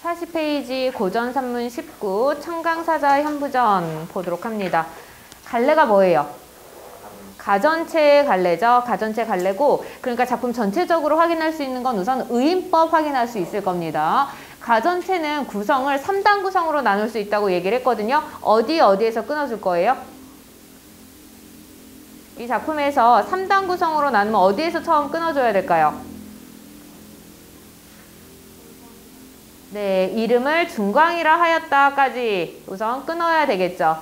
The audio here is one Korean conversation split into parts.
40페이지 고전산문 19 청강사자 현부전 보도록 합니다. 갈래가 뭐예요? 가전체 갈래죠. 가전체 갈래고, 그러니까 작품 전체적으로 확인할 수 있는 건 우선 의인법 확인할 수 있을 겁니다. 가전체는 구성을 3단 구성으로 나눌 수 있다고 얘기를 했거든요. 어디에서 끊어줄 거예요? 이 작품에서 3단 구성으로 나누면 어디에서 처음 끊어줘야 될까요? 네, 이름을 중광이라 하였다까지 우선 끊어야 되겠죠.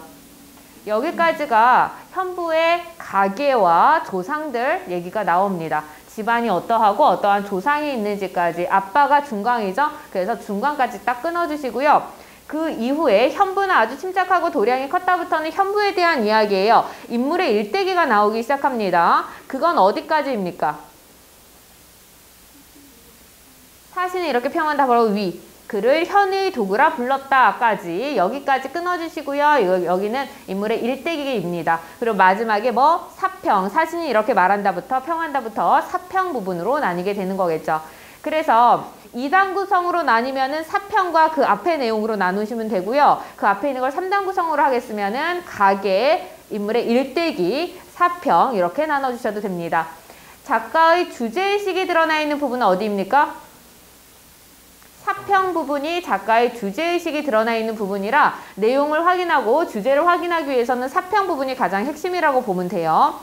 여기까지가 현부의 가계와 조상들 얘기가 나옵니다. 집안이 어떠하고 어떠한 조상이 있는지까지. 아빠가 중광이죠. 그래서 중광까지 딱 끊어주시고요. 그 이후에 현부는 아주 침착하고 도량이 컸다부터는 현부에 대한 이야기예요. 인물의 일대기가 나오기 시작합니다. 그건 어디까지입니까? 사신이 이렇게 평한다 바로 위. 그를 현의 도구라 불렀다까지 여기까지 끊어주시고요. 여기는 인물의 일대기입니다. 그리고 마지막에 뭐 사평, 사신이 이렇게 말한다부터 평한다부터 사평 부분으로 나뉘게 되는 거겠죠. 그래서 2단 구성으로 나뉘면은 사평과 그 앞의 내용으로 나누시면 되고요. 그 앞에 있는 걸 3단 구성으로 하겠으면은 가계, 인물의 일대기, 사평 이렇게 나눠주셔도 됩니다. 작가의 주제의식이 드러나 있는 부분은 어디입니까? 사평 부분이 작가의 주제의식이 드러나 있는 부분이라 내용을 확인하고 주제를 확인하기 위해서는 사평 부분이 가장 핵심이라고 보면 돼요.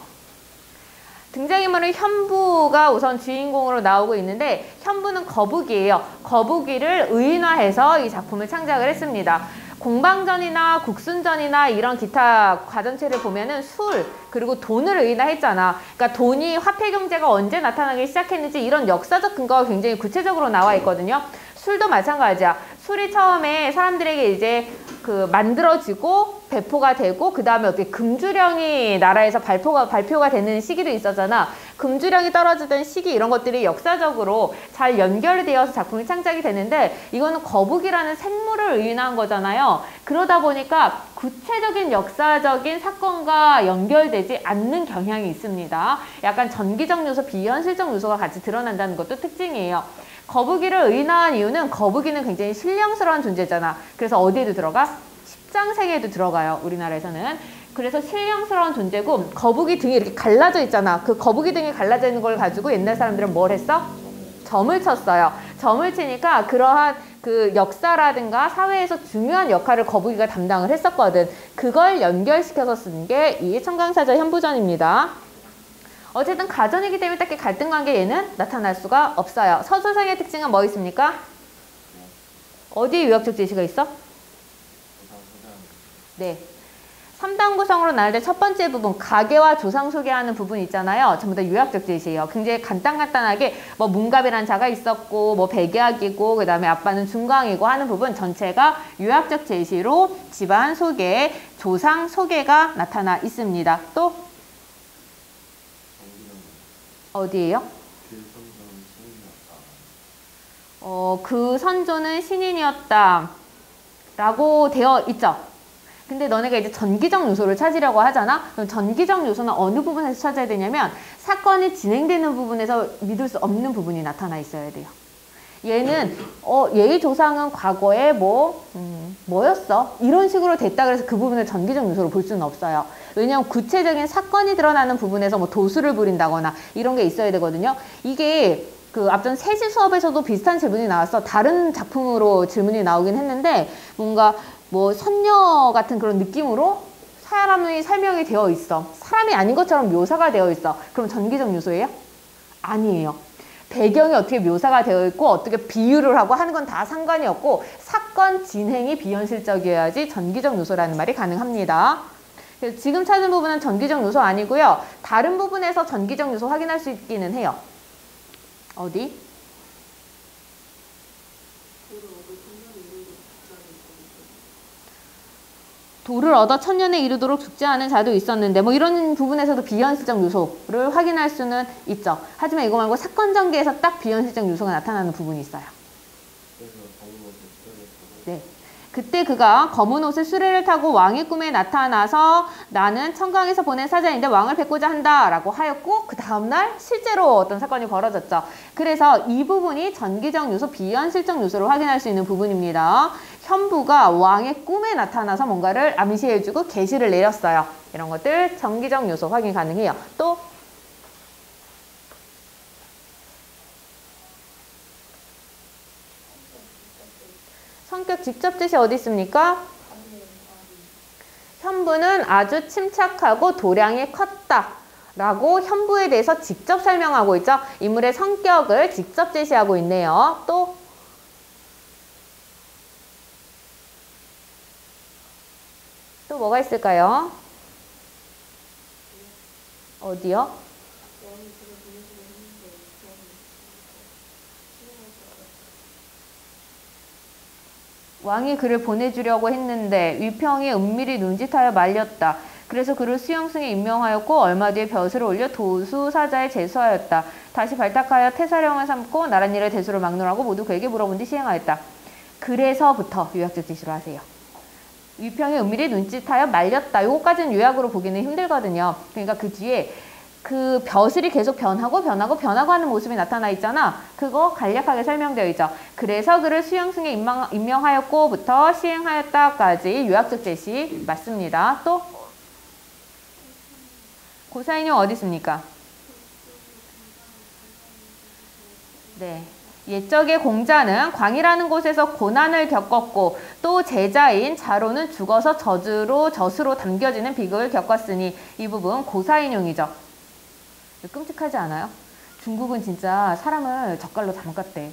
등장인물은 현부가 우선 주인공으로 나오고 있는데 현부는 거북이에요. 거북이를 의인화해서 이 작품을 창작을 했습니다. 공방전이나 국순전이나 이런 기타 가전체를 보면은 술 그리고 돈을 의인화했잖아. 그러니까 돈이 화폐 경제가 언제 나타나기 시작했는지 이런 역사적 근거가 굉장히 구체적으로 나와 있거든요. 술도 마찬가지야. 술이 처음에 사람들에게 이제 만들어지고 배포가 되고 그 다음에 어떻게 금주령이 나라에서 발표가 되는 시기도 있었잖아. 금주령이 떨어지던 시기 이런 것들이 역사적으로 잘 연결되어서 작품이 창작이 되는데 이거는 거북이라는 생물을 의인화한 거잖아요. 그러다 보니까 구체적인 역사적인 사건과 연결되지 않는 경향이 있습니다. 약간 전기적 요소, 비현실적 요소가 같이 드러난다는 것도 특징이에요. 거북이를 의인화한 이유는 거북이는 굉장히 신령스러운 존재잖아. 그래서 어디에도 들어가? 십장생에도 들어가요. 우리나라에서는. 그래서 신령스러운 존재고 거북이 등이 이렇게 갈라져 있잖아. 그 거북이 등이 갈라져 있는 걸 가지고 옛날 사람들은 뭘 했어? 점을 쳤어요. 점을 치니까 그러한 그 역사라든가 사회에서 중요한 역할을 거북이가 담당을 했었거든. 그걸 연결시켜서 쓴 게 이 청강사자 현부전입니다. 어쨌든 가전이기 때문에 딱히 갈등관계 얘는 나타날 수가 없어요. 서술상의 특징은 뭐 있습니까? 어디에 요약적 제시가 있어? 네. 3단 구성으로 나눌 때 첫 번째 부분, 가계와 조상 소개하는 부분 있잖아요. 전부 다 요약적 제시예요. 굉장히 간단하게 뭐 문갑이라는 자가 있었고 뭐 백약이고 그 다음에 아빠는 중광이고 하는 부분 전체가 요약적 제시로 집안 소개, 조상 소개가 나타나 있습니다. 또 어디예요? 그 선조는 신인이었다 라고 되어 있죠. 근데 너네가 이제 전기적 요소를 찾으려고 하잖아. 그럼 전기적 요소는 어느 부분에서 찾아야 되냐면 사건이 진행되는 부분에서 믿을 수 없는 부분이 나타나 있어야 돼요. 얘는 얘의 조상은 과거에 뭐였어? 이런 식으로 됐다 그래서 그 부분을 전기적 요소로 볼 수는 없어요. 왜냐하면 구체적인 사건이 드러나는 부분에서 뭐 도수를 부린다거나 이런 게 있어야 되거든요. 이게 그 앞전 세시 수업에서도 비슷한 질문이 나왔어. 다른 작품으로 질문이 나오긴 했는데 뭔가 뭐 선녀 같은 그런 느낌으로 사람이 설명이 되어 있어. 사람이 아닌 것처럼 묘사가 되어 있어. 그럼 전기적 요소예요? 아니에요. 배경이 어떻게 묘사가 되어 있고 어떻게 비유를 하고 하는 건 다 상관이 없고 사건 진행이 비현실적이어야지 전기적 요소라는 말이 가능합니다. 그래서 지금 찾은 부분은 전기적 요소 아니고요. 다른 부분에서 전기적 요소 확인할 수 있기는 해요. 어디? 도를 얻어 천년에 이르도록 죽지 않은 자도 있었는데 뭐 이런 부분에서도 비현실적 요소를 확인할 수는 있죠. 하지만 이거 말고 사건 전개에서 딱 비현실적 요소가 나타나는 부분이 있어요. 네. 그때 그가 검은 옷의 수레를 타고 왕의 꿈에 나타나서 나는 청강에서 보낸 사자인데 왕을 뵙고자 한다 라고 하였고 그 다음날 실제로 어떤 사건이 벌어졌죠. 그래서 이 부분이 전기적 요소, 비현실적 요소를 확인할 수 있는 부분입니다. 현부가 왕의 꿈에 나타나서 뭔가를 암시해주고 계시를 내렸어요. 이런 것들 전기적 요소 확인 가능해요. 또 성격 직접 제시 어디 있습니까? 현부는 아주 침착하고 도량이 컸다 라고 현부에 대해서 직접 설명하고 있죠. 인물의 성격을 직접 제시하고 있네요. 또 뭐가 있을까요? 어디요? 왕이 그를 보내주려고 했는데 위평이 은밀히 눈짓하여 말렸다. 그래서 그를 수용승에 임명하였고 얼마 뒤에 벼슬을 올려 도수사자에 제수하였다. 다시 발탁하여 태사령을 삼고 나랏일을 대수로 막론하고 모두 그에게 물어본 뒤 시행하였다. 그래서부터 요약적 제시로 하세요. 위평이 은밀히 눈짓하여 말렸다. 요거까지는 요약으로 보기는 힘들거든요. 그러니까 그 뒤에 그 벼슬이 계속 변하고 하는 모습이 나타나 있잖아. 그거 간략하게 설명되어 있죠. 그래서 그를 수용승에 임명하였고부터 시행하였다까지 요약적 제시 맞습니다. 또 고사인용 어디 있습니까? 네. 옛적의 공자는 광이라는 곳에서 고난을 겪었고 또 제자인 자로는 죽어서 젖으로 담겨지는 비극을 겪었으니 이 부분 고사인용이죠. 끔찍하지 않아요? 중국은 진짜 사람을 젓갈로 담갔대.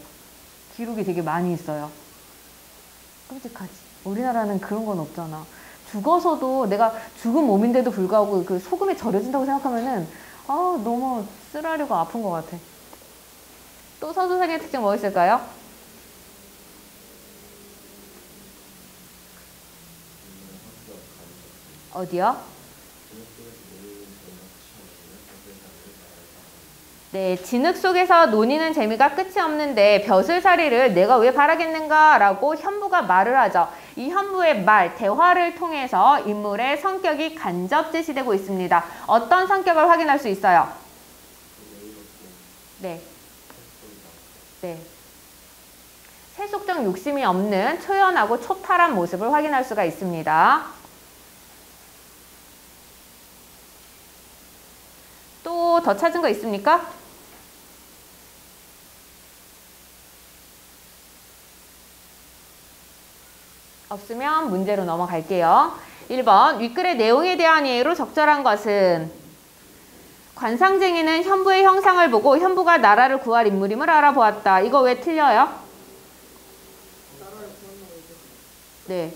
기록이 되게 많이 있어요. 끔찍하지. 우리나라는 그런 건 없잖아. 죽어서도 내가 죽은 몸인데도 불구하고 그 소금에 절여진다고 생각하면은 너무 쓰라리고 아픈 것 같아. 또 서두상의 특징 뭐 있을까요? 어디요? 네, 진흙 속에서 논의는 재미가 끝이 없는데 벼슬살이를 내가 왜 바라겠는가 라고 현부가 말을 하죠. 이 현부의 말, 대화를 통해서 인물의 성격이 간접 제시되고 있습니다. 어떤 성격을 확인할 수 있어요? 네. 세속적 욕심이 없는 초연하고 초탈한 모습을 확인할 수가 있습니다. 또 더 찾은 거 있습니까? 없으면 문제로 넘어갈게요. 1번 윗글의 내용에 대한 이해로 적절한 것은 관상쟁이는 현부의 형상을 보고 현부가 나라를 구할 인물임을 알아보았다. 이거 왜 틀려요? 네.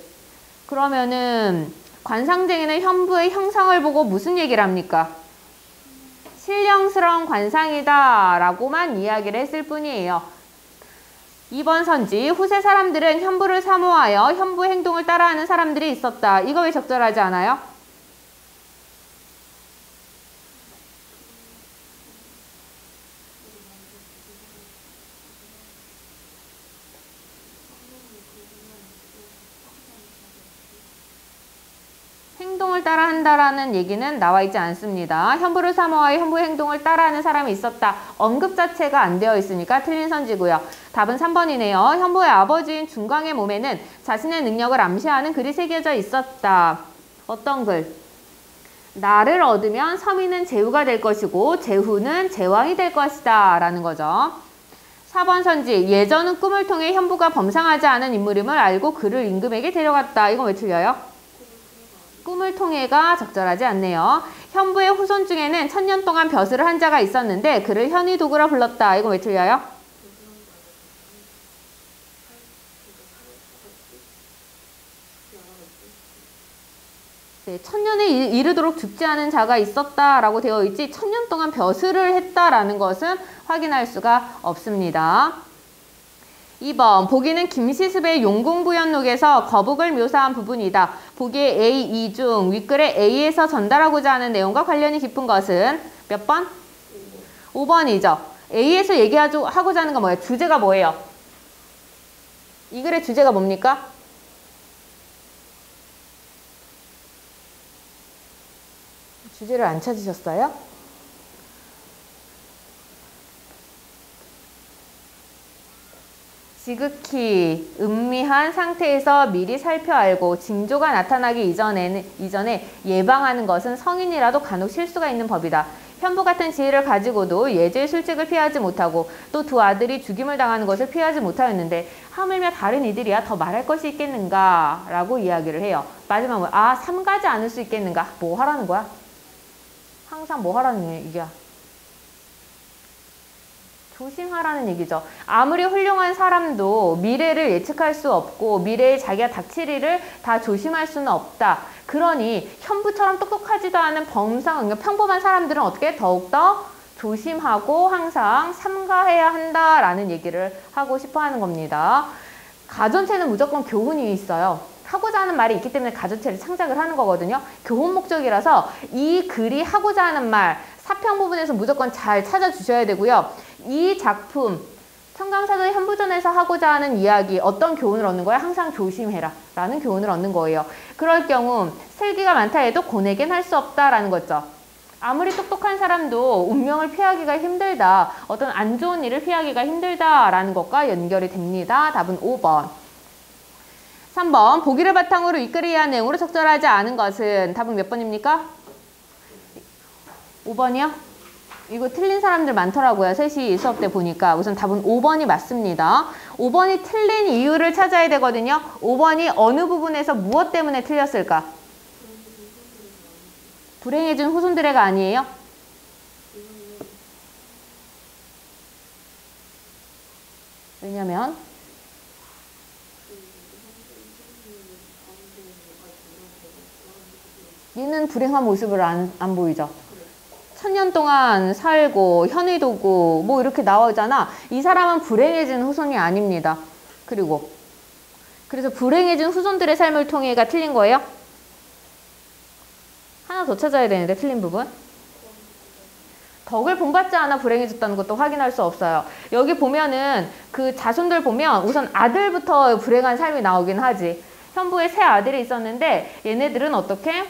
그러면은 관상쟁이는 현부의 형상을 보고 무슨 얘기를 합니까? 신령스러운 관상이다 라고만 이야기를 했을 뿐이에요. 2번 선지, 후세 사람들은 현부를 사모하여 현부 행동을 따라하는 사람들이 있었다. 이거 왜 적절하지 않아요? 행동을 따라한다라는 얘기는 나와 있지 않습니다. 현부를 사모하여 현부 행동을 따라하는 사람이 있었다. 언급 자체가 안 되어 있으니까 틀린 선지고요. 답은 3번이네요. 현부의 아버지인 중광의 몸에는 자신의 능력을 암시하는 글이 새겨져 있었다. 어떤 글? 나를 얻으면 서민은 제후가 될 것이고 제후는 제왕이 될 것이다 라는 거죠. 4번 선지, 예전은 꿈을 통해 현부가 범상하지 않은 인물임을 알고 그를 임금에게 데려갔다. 이건 왜 틀려요? 꿈을 통해가 적절하지 않네요. 현부의 후손 중에는 1000년 동안 벼슬을 한 자가 있었는데 그를 현의도구라 불렀다. 이건 왜 틀려요? 네, 1000년에 이르도록 죽지 않은 자가 있었다라고 되어 있지 1000년 동안 벼슬을 했다라는 것은 확인할 수가 없습니다. 2번 보기는 김시습의 용궁부연록에서 거북을 묘사한 부분이다. 보기의 A, 2 중 윗글의 A에서 전달하고자 하는 내용과 관련이 깊은 것은 몇 번? 5번이죠. A에서 얘기하고자 하는 건 뭐예요? 주제가 뭐예요? 이 글의 주제가 뭡니까? 주제를 안 찾으셨어요? 지극히 은밀한 상태에서 미리 살펴 알고 징조가 나타나기 이전에 예방하는 것은 성인이라도 간혹 실수가 있는 법이다. 현부 같은 지혜를 가지고도 예죄의 술책을 피하지 못하고 또 두 아들이 죽임을 당하는 것을 피하지 못하였는데 하물며 다른 이들이야 더 말할 것이 있겠는가? 라고 이야기를 해요. 마지막으로 삼가지 않을 수 있겠는가? 뭐 하라는 거야? 항상 뭐 하라는 얘기야? 조심하라는 얘기죠. 아무리 훌륭한 사람도 미래를 예측할 수 없고 미래에 자기가 닥칠 일을 다 조심할 수는 없다. 그러니 현부처럼 똑똑하지도 않은 평범한 사람들은 어떻게 더욱더 조심하고 항상 삼가해야 한다라는 얘기를 하고 싶어 하는 겁니다. 가전체는 무조건 교훈이 있어요. 하고자 하는 말이 있기 때문에 가전체를 창작을 하는 거거든요. 교훈 목적이라서 이 글이 하고자 하는 말, 사평 부분에서 무조건 잘 찾아주셔야 되고요. 이 작품, 청강사도의 현부전에서 하고자 하는 이야기, 어떤 교훈을 얻는 거야? 항상 조심해라 라는 교훈을 얻는 거예요. 그럴 경우 슬기가 많다 해도 고내겐 할 수 없다라는 거죠. 아무리 똑똑한 사람도 운명을 피하기가 힘들다, 어떤 안 좋은 일을 피하기가 힘들다라는 것과 연결이 됩니다. 답은 5번. 3번, 보기를 바탕으로 이끌어야 할 내용으로 적절하지 않은 것은 답은 몇 번입니까? 5번이요? 이거 틀린 사람들 많더라고요. 3시 수업 때 보니까. 우선 답은 5번이 맞습니다. 5번이 틀린 이유를 찾아야 되거든요. 5번이 어느 부분에서 무엇 때문에 틀렸을까? 불행해진 후손들의가 아니에요? 왜냐면 얘는 불행한 모습을 안 보이죠. 1000년 동안 살고 현의도고 뭐 이렇게 나오잖아. 이 사람은 불행해진 후손이 아닙니다. 그래서 불행해진 후손들의 삶을 통해가 틀린 거예요? 하나 더 찾아야 되는데 틀린 부분. 덕을 본받지 않아 불행해졌다는 것도 확인할 수 없어요. 여기 보면은 그 자손들 보면 우선 아들부터 불행한 삶이 나오긴 하지. 현부에 3 아들이 있었는데 얘네들은 어떻게?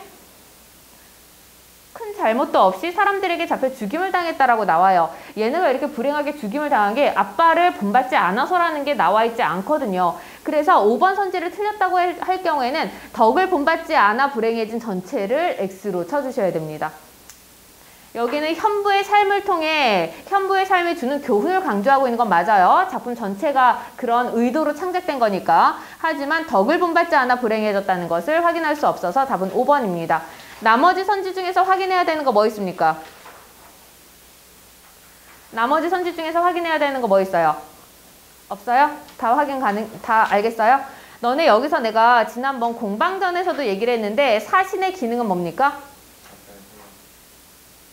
큰 잘못도 없이 사람들에게 잡혀 죽임을 당했다라고 나와요. 얘네가 이렇게 불행하게 죽임을 당한 게 아빠를 본받지 않아서라는 게 나와 있지 않거든요. 그래서 5번 선지를 틀렸다고 할 경우에는 덕을 본받지 않아 불행해진 전체를 X로 쳐주셔야 됩니다. 여기는 현부의 삶을 통해 현부의 삶이 주는 교훈을 강조하고 있는 건 맞아요. 작품 전체가 그런 의도로 창작된 거니까. 하지만 덕을 본받지 않아 불행해졌다는 것을 확인할 수 없어서 답은 5번입니다. 나머지 선지 중에서 확인해야 되는 거 뭐 있습니까? 나머지 선지 중에서 확인해야 되는 거 뭐 있어요? 없어요? 다 알겠어요? 너네 여기서 내가 지난번 공방전에서도 얘기를 했는데 사신의 기능은 뭡니까?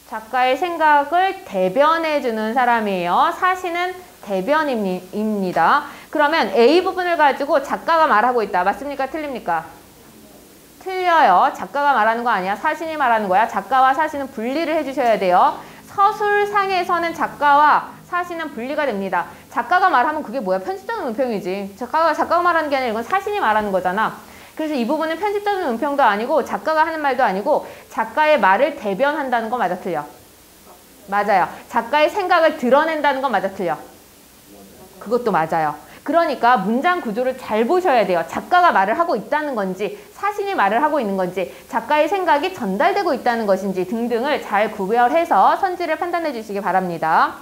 작가의 생각을 대변해주는 사람이에요. 사신은 대변입니다. 그러면 A 부분을 가지고 작가가 말하고 있다. 맞습니까? 틀립니까? 틀려요. 작가가 말하는 거 아니야. 사신이 말하는 거야. 작가와 사신은 분리를 해주셔야 돼요. 서술상에서는 작가와 사신은 분리가 됩니다. 작가가 말하면 그게 뭐야? 편집자는 은평이지. 작가가 말하는 게 아니라 이건 사신이 말하는 거잖아. 그래서 이 부분은 편집자는 은평도 아니고 작가가 하는 말도 아니고 작가의 말을 대변한다는 거 맞아 틀려? 맞아요. 작가의 생각을 드러낸다는 건 맞아 틀려? 그것도 맞아요. 그러니까 문장 구조를 잘 보셔야 돼요. 작가가 말을 하고 있다는 건지 사신이 말을 하고 있는 건지 작가의 생각이 전달되고 있다는 것인지 등등을 잘 구별해서 선지를 판단해 주시기 바랍니다.